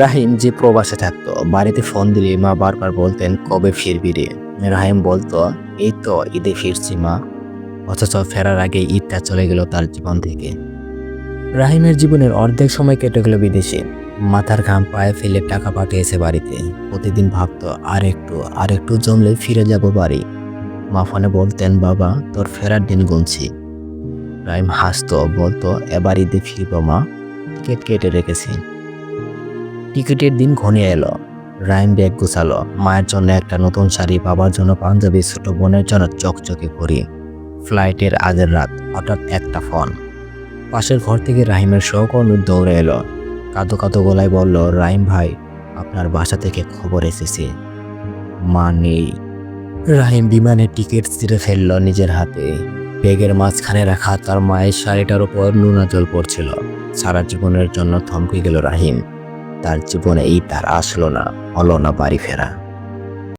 রাহিম যে প্রবাসে থাকতো, বাড়িতে ফোন দিলে মা বারবার বলতেন কবে ফিরবি রে। রাহিম বলতো এই তো ঈদে ফিরছি মা, অথচ ফেরার আগে ঈদটা চলে গেল তার জীবন থেকে। রাহিমের জীবনের অর্ধেক সময় কেটে গেল বিদেশে। মাথার ঘাম পায়ে ফেলে টাকা পাঠিয়েছে বাড়িতে। প্রতিদিন ভাবতো আর একটু জমলে ফিরে যাব বাড়ি। মা ফোনে বলতেন বাবা তোর ফেরার দিন গুনছি। রাহিম হাসতো, বলতো এবার ঈদে ফিরবো মা, টিকিট কেটে রেখেছি। টিকিটের দিন ঘনিয়ে এলো। রাহিম ব্যাগ গুছালো, মায়ের জন্য একটা নতুন শাড়ি, বাবার জন্য পাঞ্জাবি, ছোট বোনের জন্য চকচকে ঘড়ি। ফ্লাইটের আগের রাত হঠাৎ একটা ফোন। পাশের ঘর থেকে রাহিমের সহকর্মী দৌড়ে এলো, কাঁদো কাঁদো গলায় বলল, রাহিম ভাই আপনার বাসা থেকে খবর এসেছে, মা নেই। রাহিম বিমানের টিকিট ছিঁড়ে ফেললো নিজের হাতে। ব্যাগের মাঝখানে রাখা তার মায়ের শাড়িটার উপর নোনা জল পড়ছিল। সারা জীবনের জন্য থমকে গেল রাহিম। তার জীবনে এই তার আসলো না, হলো না বাড়ি ফেরা।